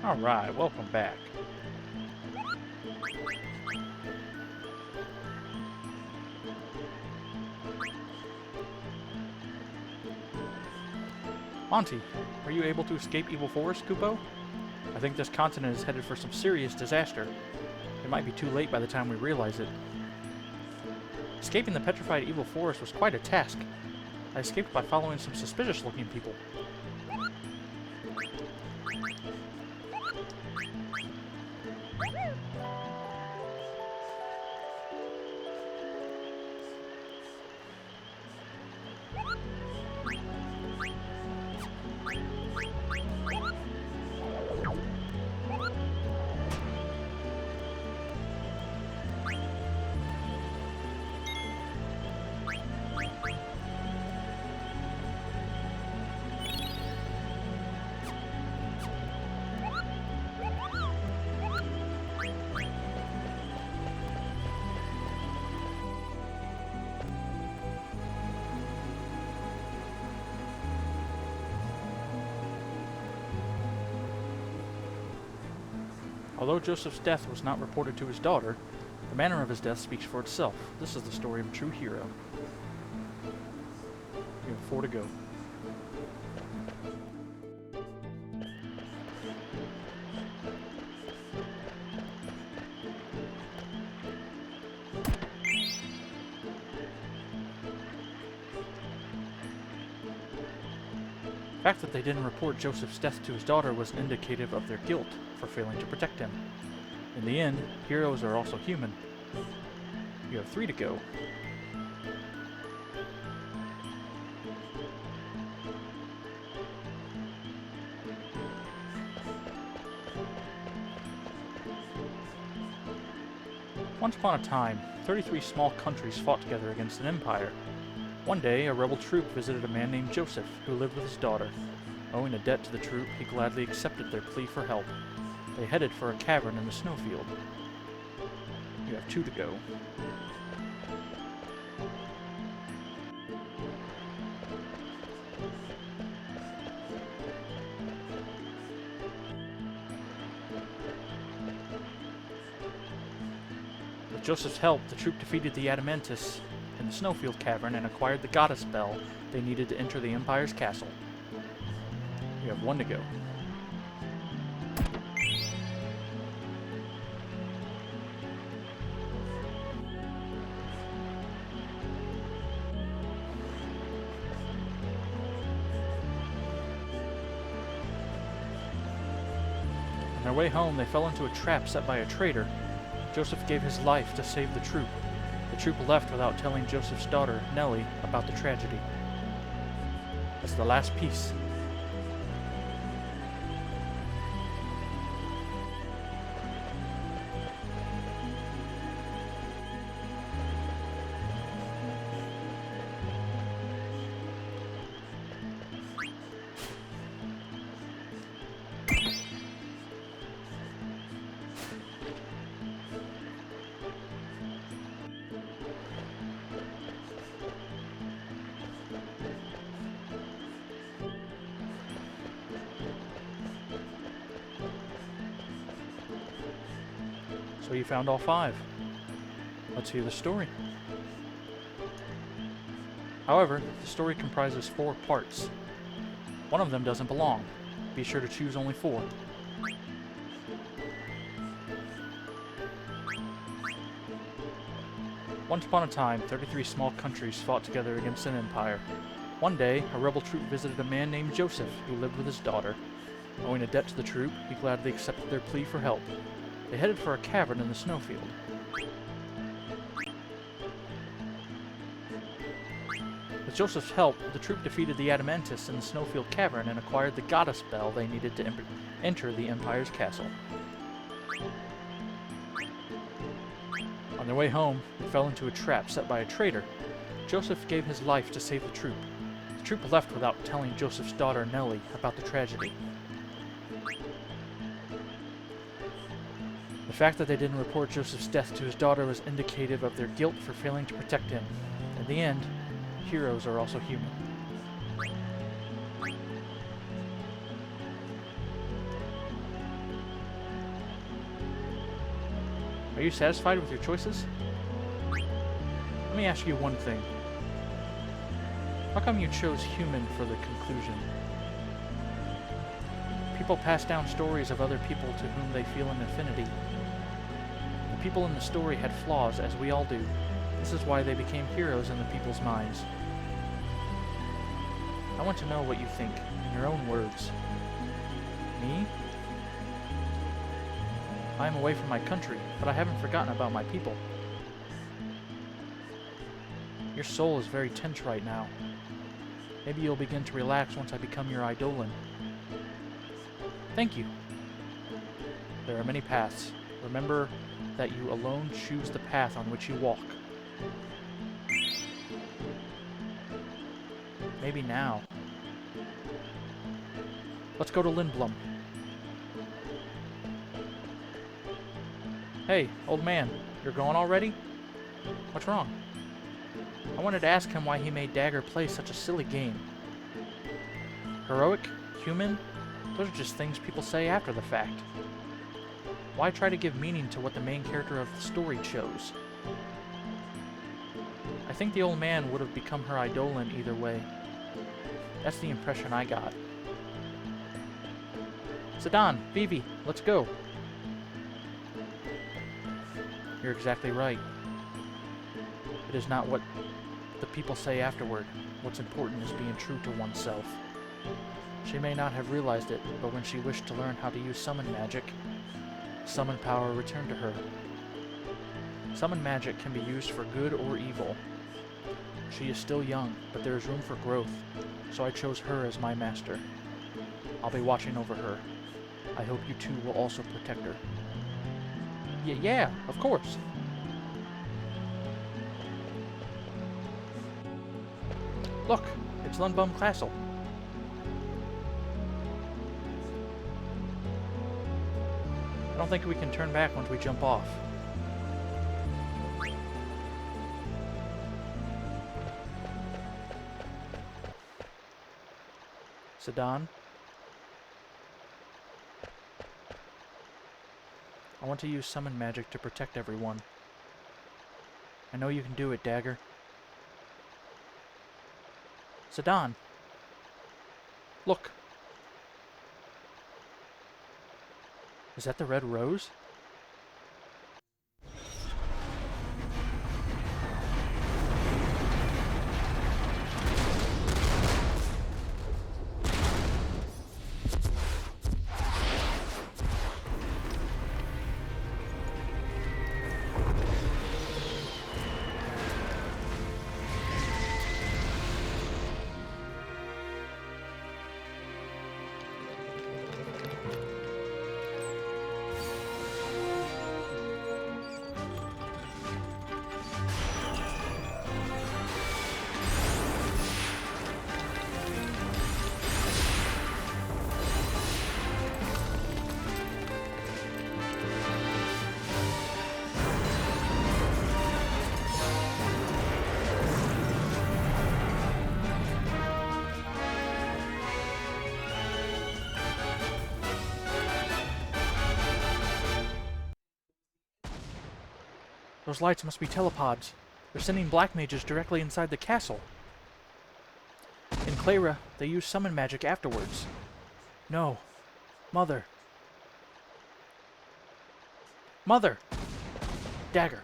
Alright, welcome back. Monty, are you able to escape Evil Forest, Kupo? I think this continent is headed for some serious disaster. It might be too late by the time we realize it. Escaping the petrified Evil Forest was quite a task. I escaped by following some suspicious-looking people. Although Joseph's death was not reported to his daughter, the manner of his death speaks for itself. This is the story of a true hero. You have 4 to go. The fact that they didn't report Joseph's death to his daughter was indicative of their guilt for failing to protect him. In the end, heroes are also human. You have 3 to go. Once upon a time, 33 small countries fought together against an empire. One day, a rebel troop visited a man named Joseph, who lived with his daughter. Owing a debt to the troop, he gladly accepted their plea for help. They headed for a cavern in the snowfield. You have 2 to go. With Joseph's help, the troop defeated the Adamantis in the Snowfield Cavern and acquired the goddess bell they needed to enter the Empire's castle. You have 1 to go. On their way home, they fell into a trap set by a traitor. Joseph gave his life to save the troop. The troop left without telling Joseph's daughter, Nellie, about the tragedy. That's the last piece. So you found all 5. Let's hear the story. However, the story comprises 4 parts. One of them doesn't belong. Be sure to choose only 4. Once upon a time, 33 small countries fought together against an empire. One day, a rebel troop visited a man named Joseph, who lived with his daughter. Owing a debt to the troop, he gladly accepted their plea for help. They headed for a cavern in the snowfield. With Joseph's help, the troop defeated the Adamantis in the snowfield cavern and acquired the goddess bell they needed to enter the Empire's castle. On their way home, they fell into a trap set by a traitor. Joseph gave his life to save the troop. The troop left without telling Joseph's daughter, Nellie, about the tragedy. The fact that they didn't report Joseph's death to his daughter was indicative of their guilt for failing to protect him. In the end, heroes are also human. Are you satisfied with your choices? Let me ask you one thing. How come you chose human for the conclusion? People pass down stories of other people to whom they feel an affinity. The people in the story had flaws, as we all do. This is why they became heroes in the people's minds. I want to know what you think, in your own words. Me? I am away from my country, but I haven't forgotten about my people. Your soul is very tense right now. Maybe you'll begin to relax once I become your Eidolon. Thank you. There are many paths. Remember that you alone choose the path on which you walk. Maybe now. Let's go to Lindblum. Hey, old man, you're going already? What's wrong? I wanted to ask him why he made Dagger play such a silly game. Heroic? Human? Those are just things people say after the fact. Why try to give meaning to what the main character of the story chose? I think the old man would have become her Eidolon either way. That's the impression I got. Zidane, Vivi, let's go. You're exactly right. It is not what the people say afterward. What's important is being true to oneself. She may not have realized it, but when she wished to learn how to use summon magic, summon power returned to her. Summon magic can be used for good or evil. She is still young, but there is room for growth, so I chose her as my master. I'll be watching over her. I hope you two will also protect her. Yeah, of course. Look, it's Lindblum Castle. I don't think we can turn back once we jump off. Zidane? I want to use summon magic to protect everyone. I know you can do it, Dagger. Zidane! Look! Is that the red rose? Those lights must be telepods. They're sending black mages directly inside the castle. In Clara, they use summon magic afterwards. No. Mother. Mother! Dagger.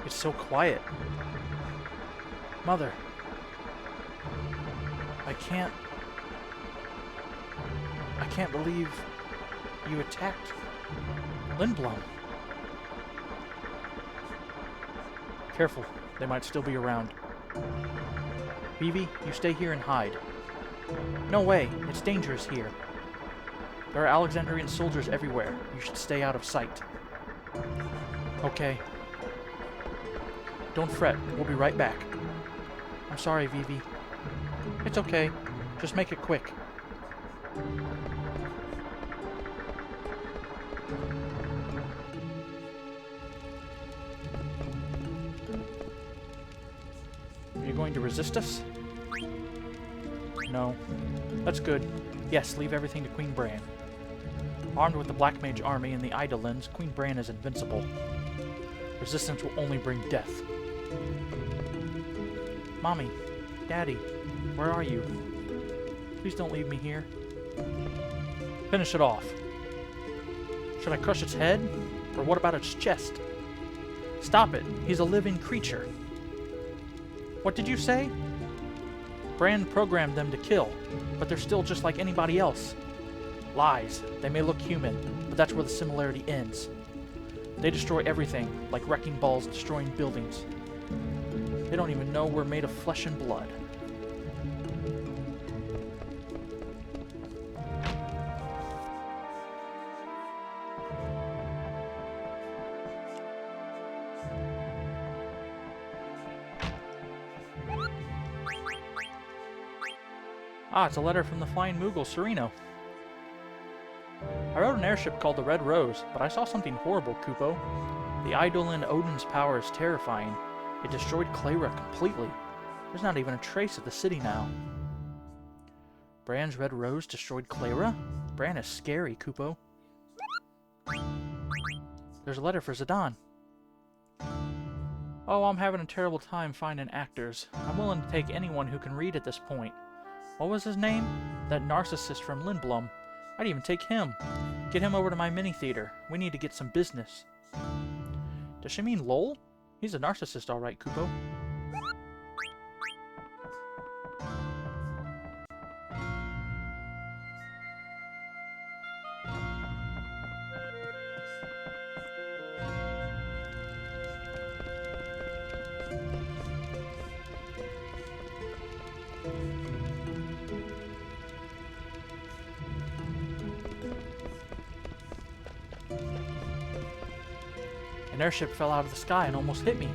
It's so quiet. Mother. I can't believe you attacked Lindblum. Careful, they might still be around. Vivi, you stay here and hide. No way, it's dangerous here. There are Alexandrian soldiers everywhere. You should stay out of sight. Okay. Don't fret, we'll be right back. I'm sorry, Vivi. It's okay, just make it quick. Are you going to resist us? No. That's good. Yes, leave everything to Queen Bran. Armed with the Black Mage army and the Eidolons, Queen Bran is invincible. Resistance will only bring death. Mommy, Daddy, where are you? Please don't leave me here. Finish it off. Should I crush its head? Or what about its chest? Stop it. He's a living creature. What did you say? Bran programmed them to kill, but they're still just like anybody else. Lies. They may look human, but that's where the similarity ends. They destroy everything, like wrecking balls destroying buildings. They don't even know we're made of flesh and blood. Ah, it's a letter from the Flying Moogle, Sereno. I rode an airship called the Red Rose, but I saw something horrible, Kupo. The Eidolon Odin's power is terrifying. It destroyed Clara completely. There's not even a trace of the city now. Bran's Red Rose destroyed Clara? Bran is scary, Kupo. There's a letter for Zidane. Oh, I'm having a terrible time finding actors. I'm willing to take anyone who can read at this point. What was his name? That narcissist from Lindblum. I'd even take him. Get him over to my mini-theater. We need to get some business. Does she mean Lowell? He's a narcissist, all right, Kupo. An airship fell out of the sky and almost hit me.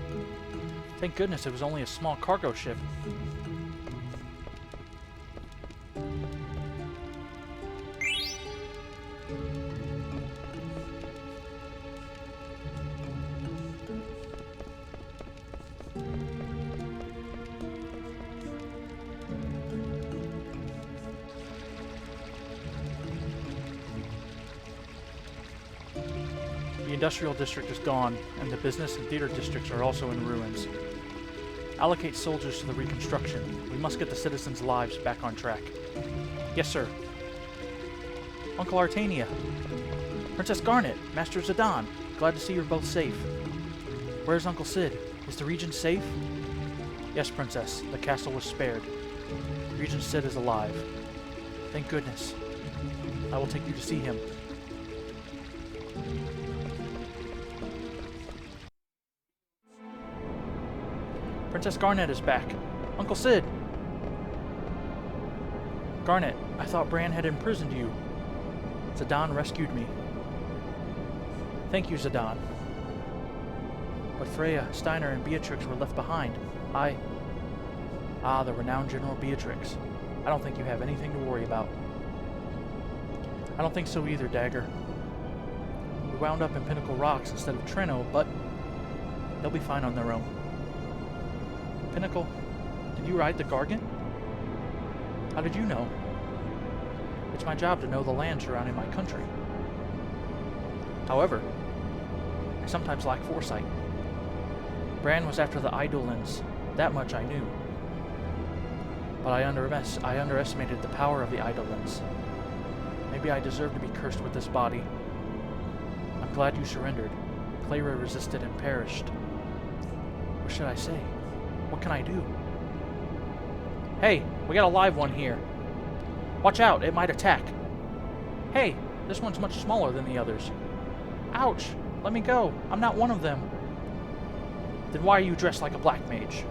Thank goodness it was only a small cargo ship. The industrial district is gone, and the business and theater districts are also in ruins. Allocate soldiers to the reconstruction. We must get the citizens' lives back on track. Yes, sir. Uncle Artania. Princess Garnet, Master Zidane. Glad to see you're both safe. Where's Uncle Sid? Is the Regent safe? Yes, Princess. The castle was spared. Regent Sid is alive. Thank goodness. I will take you to see him. Princess Garnet is back. Uncle Sid! Garnet, I thought Bran had imprisoned you. Zidane rescued me. Thank you, Zidane. But Freya, Steiner, and Beatrix were left behind. Ah, the renowned General Beatrix. I don't think you have anything to worry about. I don't think so either, Dagger. We wound up in Pinnacle Rocks instead of Treno, but they'll be fine on their own. Pinnacle, did you ride the Gargant? How did you know? It's my job to know the land surrounding my country. However, I sometimes lack foresight. Bran was after the Eidolons. That much I knew. But I underestimated the power of the Eidolons. Maybe I deserve to be cursed with this body. I'm glad you surrendered. Clara resisted and perished. should I say? What can I do? Hey, we got a live one here. Watch out, it might attack. Hey, this one's much smaller than the others. Ouch! Let me go. I'm not one of them. Then why are you dressed like a black mage?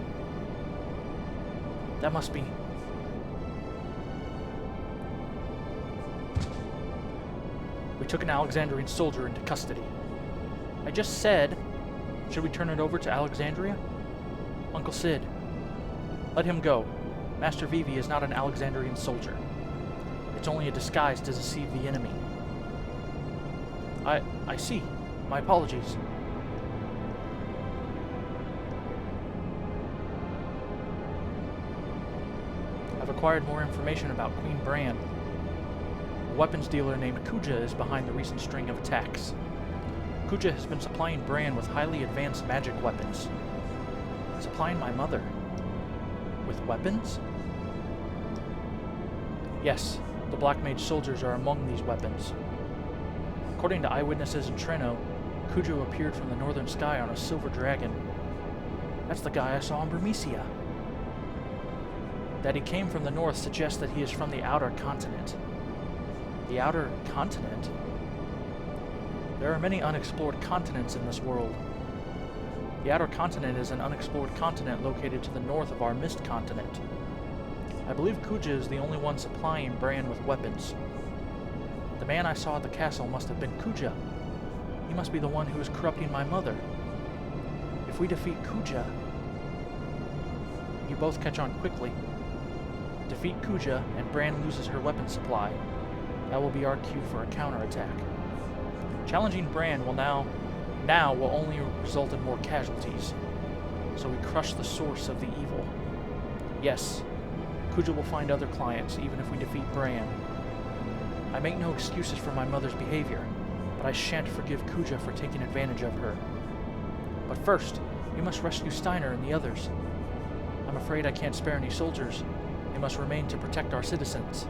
That must be... We took an Alexandrian soldier into custody. I just said, should we turn it over to Alexandria? Uncle Sid. Let him go. Master Vivi is not an Alexandrian soldier. It's only a disguise to deceive the enemy. I see. My apologies. I've acquired more information about Queen Bran. A weapons dealer named Kuja is behind the recent string of attacks. Kuja has been supplying Bran with highly advanced magic weapons. Supplying my mother with weapons? Yes, the Black Mage soldiers are among these weapons. According to eyewitnesses in Treno, Kujo appeared from the northern sky on a silver dragon. That's the guy I saw in Bermesia. That he came from the north suggests that he is from the outer continent. The outer continent? There are many unexplored continents in this world. The outer continent is an unexplored continent located to the north of our mist continent. I believe Kuja is the only one supplying Bran with weapons. The man I saw at the castle must have been Kuja. He must be the one who is corrupting my mother. If we defeat Kuja... You both catch on quickly. Defeat Kuja, and Bran loses her weapon supply. That will be our cue for a counterattack. Challenging Bran will now will only result in more casualties. So we crush the source of the evil. Yes, Kuja will find other clients, even if we defeat Bran. I make no excuses for my mother's behavior, but I shan't forgive Kuja for taking advantage of her. But first, we must rescue Steiner and the others. I'm afraid I can't spare any soldiers. They must remain to protect our citizens.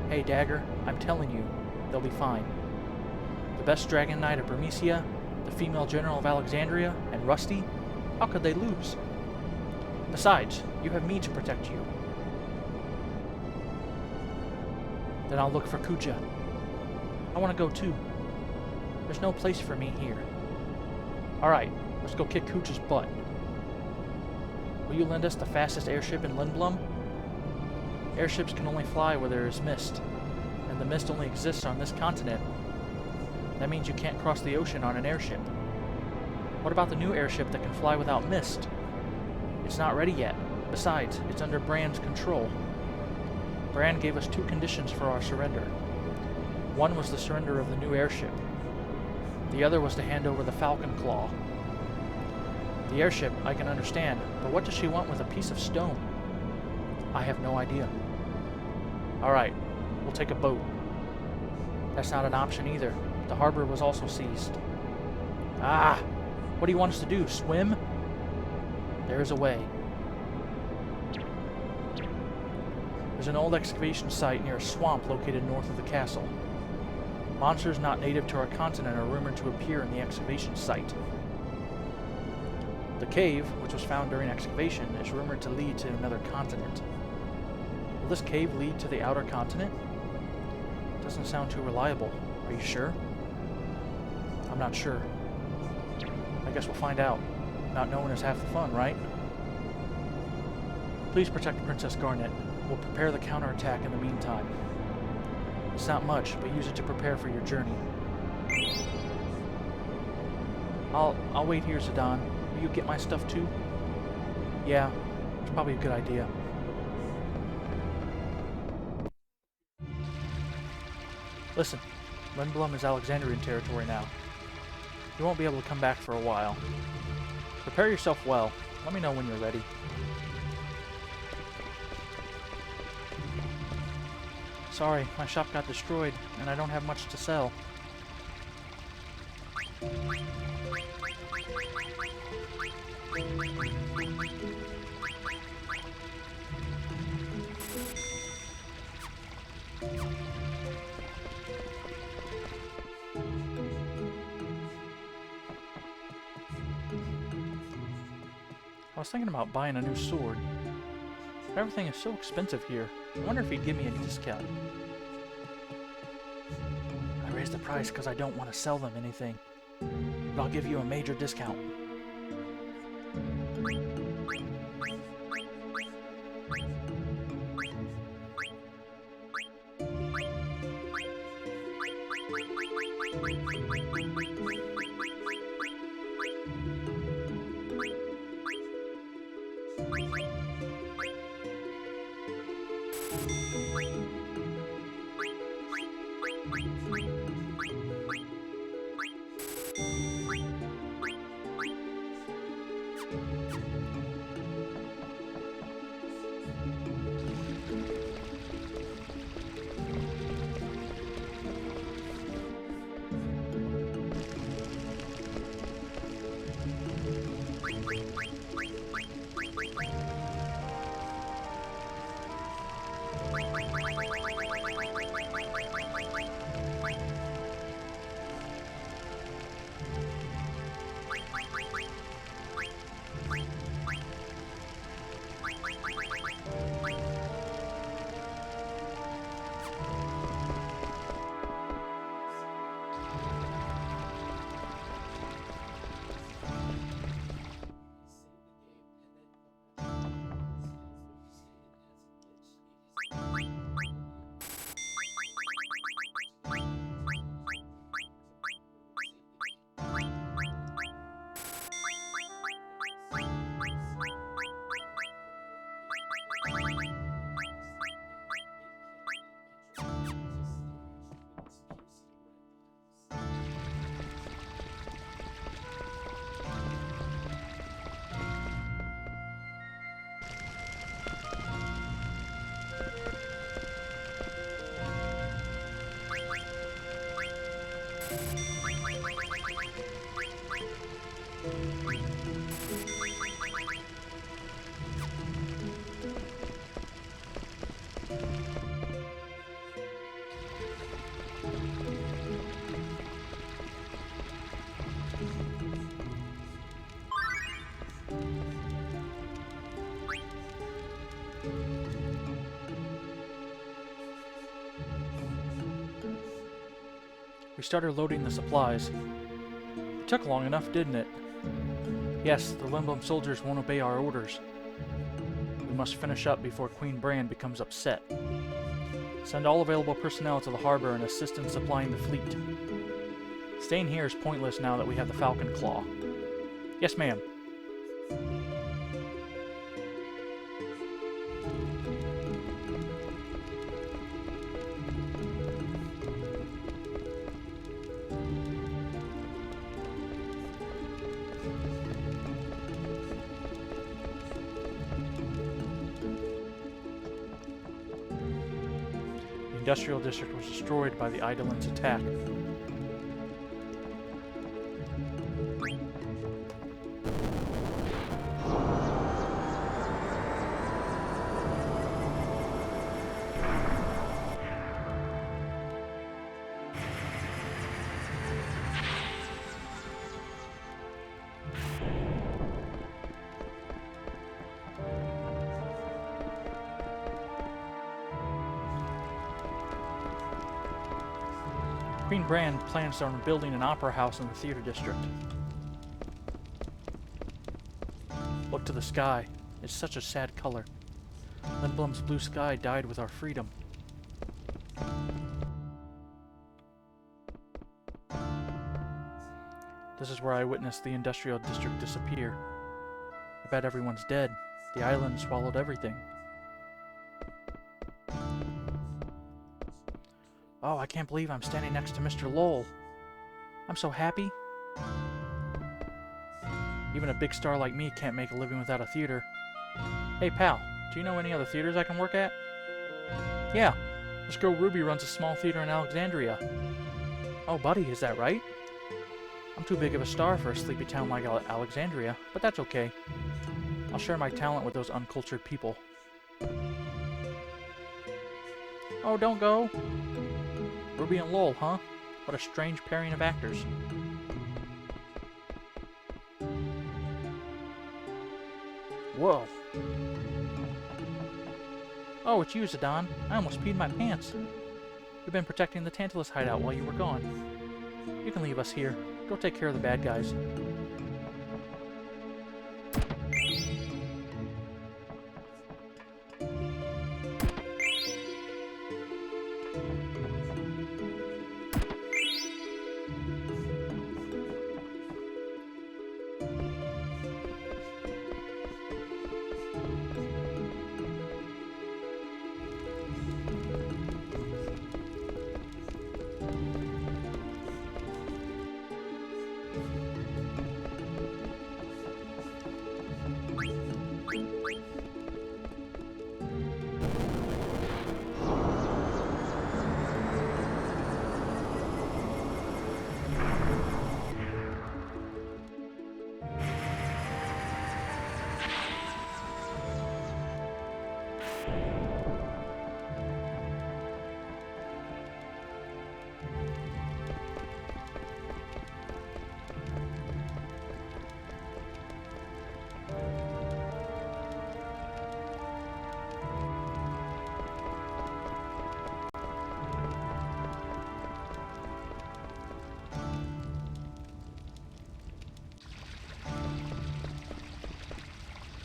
Hey, Dagger, I'm telling you, they'll be fine. The best Dragon Knight of Bermesia, the female general of Alexandria, and Rusty? How could they lose? Besides, you have me to protect you. Then I'll look for Kuja. I want to go too. There's no place for me here. Alright, let's go kick Kuja's butt. Will you lend us the fastest airship in Lindblum? Airships can only fly where there is mist, and the mist only exists on this continent. That means you can't cross the ocean on an airship. What about the new airship that can fly without mist? It's not ready yet. Besides, it's under Bran's control. Bran gave us 2 conditions for our surrender. One was the surrender of the new airship. The other was to hand over the Falcon Claw. The airship, I can understand, but what does she want with a piece of stone? I have no idea. Alright, we'll take a boat. That's not an option either. The harbor was also seized. Ah! What do you want us to do, swim? There is a way. There's an old excavation site near a swamp located north of the castle. Monsters not native to our continent are rumored to appear in the excavation site. The cave, which was found during excavation, is rumored to lead to another continent. Will this cave lead to the outer continent? Doesn't sound too reliable. Are you sure? I'm not sure. I guess we'll find out. Not knowing is half the fun, right? Please protect Princess Garnet. We'll prepare the counterattack in the meantime. It's not much, but use it to prepare for your journey. I'll wait here, Zidane. Will you get my stuff too? Yeah, it's probably a good idea. Listen, Lindblum is Alexandrian territory now. You won't be able to come back for a while. Prepare yourself well. Let me know when you're ready. Sorry, my shop got destroyed, and I don't have much to sell. I was thinking about buying a new sword. But everything is so expensive here. I wonder if he'd give me a discount. I raised the price because I don't want to sell them anything. But I'll give you a major discount. We started loading the supplies. It took long enough, didn't it? Yes, the Lindblum soldiers won't obey our orders. We must finish up before Queen Brand becomes upset. Send all available personnel to the harbor and assist in supplying the fleet. Staying here is pointless now that we have the Falcon Claw. Yes, ma'am. The industrial district was destroyed by the Eidolons' attack. Queen Brand plans on building an opera house in the theater district. Look to the sky. It's such a sad color. Lindblum's blue sky died with our freedom. This is where I witnessed the industrial district disappear. I bet everyone's dead. The island swallowed everything. Oh, I can't believe I'm standing next to Mr. Lowell. I'm so happy. Even a big star like me can't make a living without a theater. Hey pal, do you know any other theaters I can work at? Yeah, this girl Ruby runs a small theater in Alexandria. Oh buddy, is that right? I'm too big of a star for a sleepy town like Alexandria, but that's okay. I'll share my talent with those uncultured people. Oh, don't go. Ruby and Lowell, huh? What a strange pairing of actors. Whoa. Oh, it's you, Zidane. I almost peed my pants. We've been protecting the Tantalus hideout while you were gone. You can leave us here. Go take care of the bad guys.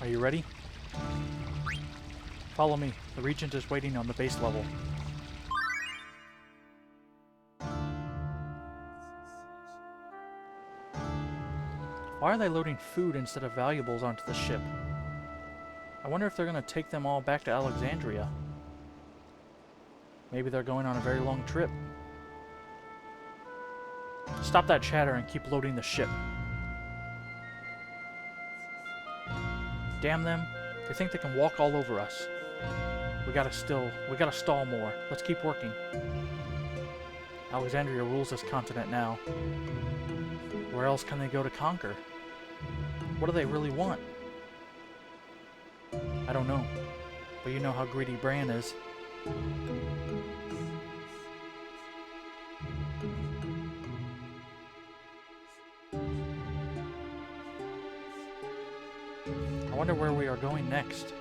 Are you ready? Follow me. The Regent is waiting on the base level. Why are they loading food instead of valuables onto the ship? I wonder if they're going to take them all back to Alexandria. Maybe they're going on a very long trip. Stop that chatter and keep loading the ship. Damn them. They think they can walk all over us. We gotta stall more. Let's keep working. Alexandria rules this continent now. Where else can they go to conquer? What do they really want? I don't know. But you know how greedy Bran is. I wonder where we are going next.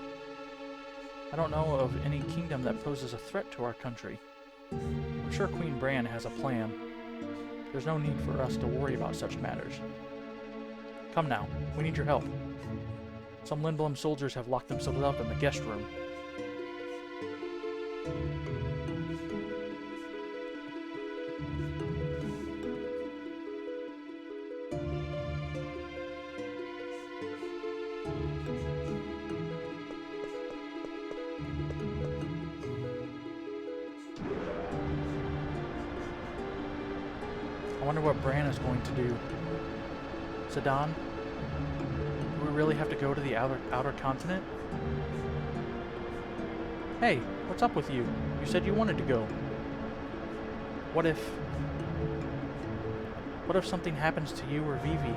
I don't know of any kingdom that poses a threat to our country. I'm sure Queen Bran has a plan. There's no need for us to worry about such matters. Come now, we need your help. Some Lindblum soldiers have locked themselves up in the guest room. I wonder what Bran is going to do. Zidane? Do we really have to go to the outer continent? Hey, what's up with you? You said you wanted to go. What if something happens to you or Vivi?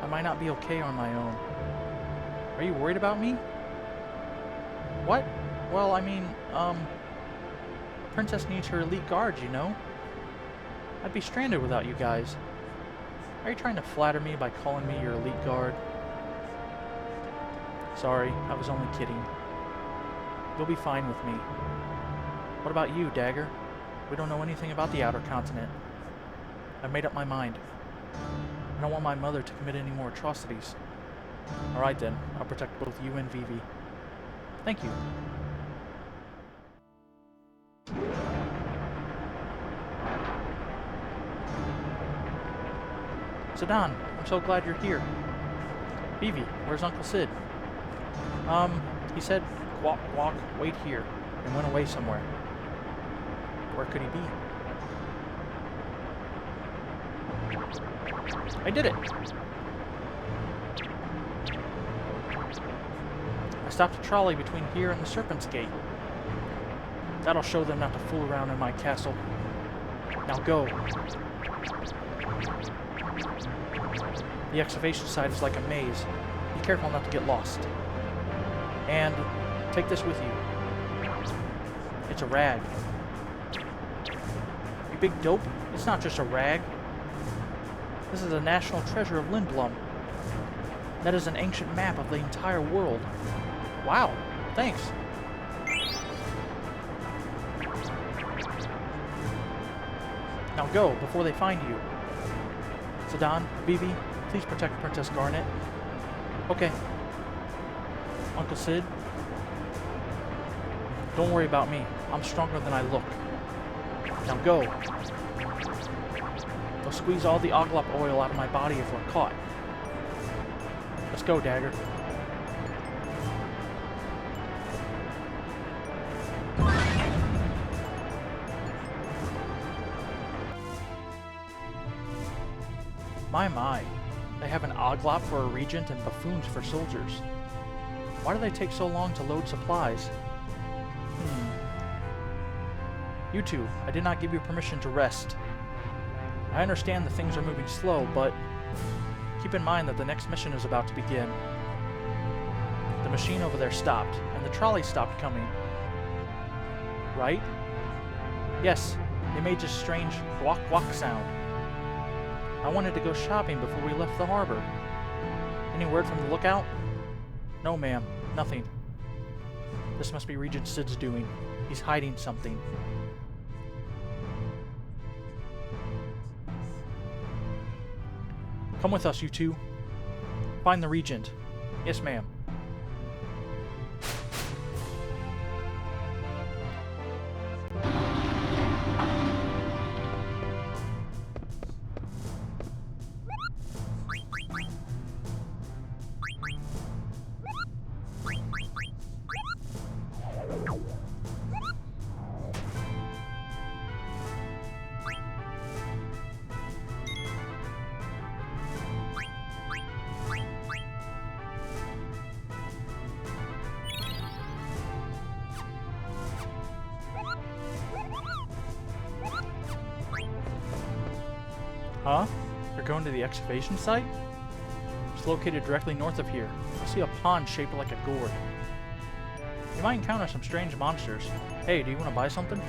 I might not be okay on my own. Are you worried about me? What? Well, I mean, a princess needs her elite guards, you know? I'd be stranded without you guys. Are you trying to flatter me by calling me your elite guard? Sorry, I was only kidding. You'll be fine with me. What about you, Dagger? We don't know anything about the outer continent. I've made up my mind. I don't want my mother to commit any more atrocities. Alright then, I'll protect both you and Vivi. Thank you. Zidane, I'm so glad you're here. Vivi, where's Uncle Sid? He said, walk, wait here, and went away somewhere. Where could he be? I did it! I stopped a trolley between here and the Serpent's Gate. That'll show them not to fool around in my castle. Now go. The excavation site is like a maze. Be careful not to get lost. And take this with you. It's a rag. You big dope, it's not just a rag. This is a national treasure of Lindblum. That is an ancient map of the entire world. Wow, thanks. Now go, before they find you. Zidane, Vivi, please protect Princess Garnet. Okay. Uncle Sid, don't worry about me. I'm stronger than I look. Now go. They'll squeeze all the Oglop oil out of my body if we're caught. Let's go, Dagger. My. They have an Oglop for a regent and buffoons for soldiers. Why do they take so long to load supplies? You two, I did not give you permission to rest. I understand that things are moving slow, but keep in mind that the next mission is about to begin. The machine over there stopped, and the trolley stopped coming. Right? Yes, they made this strange walk sound. I wanted to go shopping before we left the harbor. Any word from the lookout? No, ma'am. Nothing. This must be Regent Sid's doing. He's hiding something. Come with us, you two. Find the Regent. Yes, ma'am. Huh? You're going to the excavation site? It's located directly north of here. I see a pond shaped like a gourd. You might encounter some strange monsters. Hey, do you want to buy something?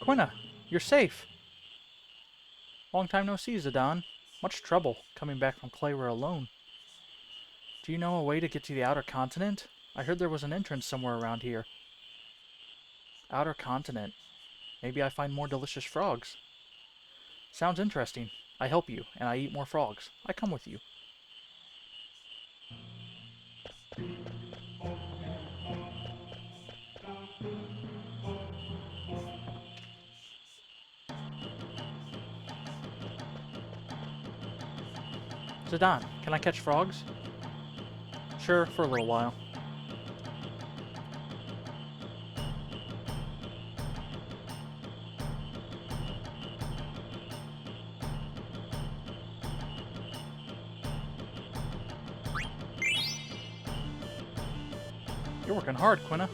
Quina, you're safe. Long time no see, Zidane. Much trouble coming back from Clayra alone. Do you know a way to get to the outer continent? I heard there was an entrance somewhere around here. Outer continent. Maybe I find more delicious frogs. Sounds interesting. I help you, and I eat more frogs. I come with you. Zidane, can I catch frogs? Sure, for a little while. You're working hard, Quina.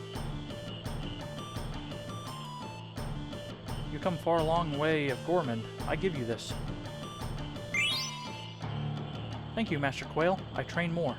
You come far a long way of Gormand. I give you this. Thank you, Master Quail. I train more.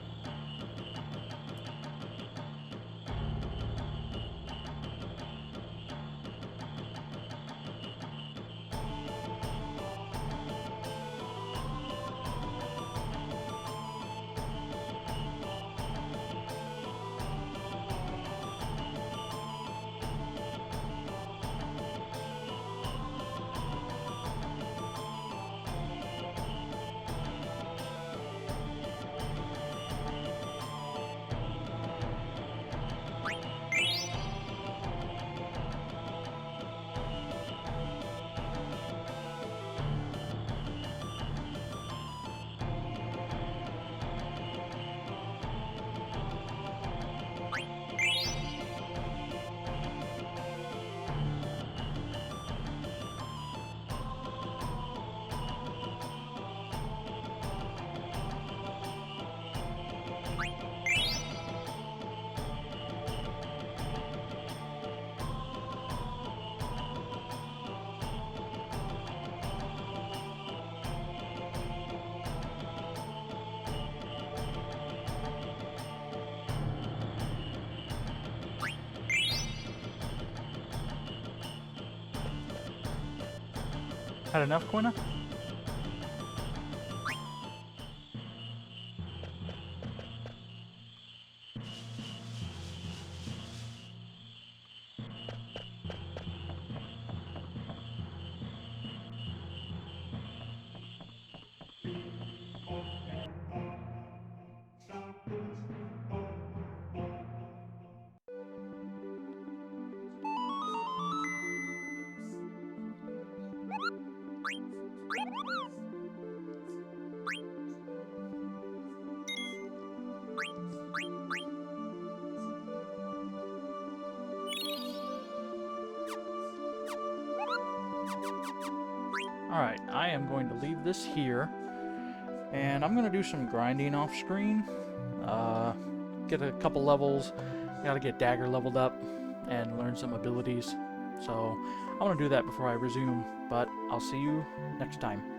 Had enough, Quina? Alright, I am going to leave this here, and I'm going to do some grinding off screen. Get a couple levels, gotta get Dagger leveled up, and learn some abilities. So, I'm going to do that before I resume, but I'll see you next time.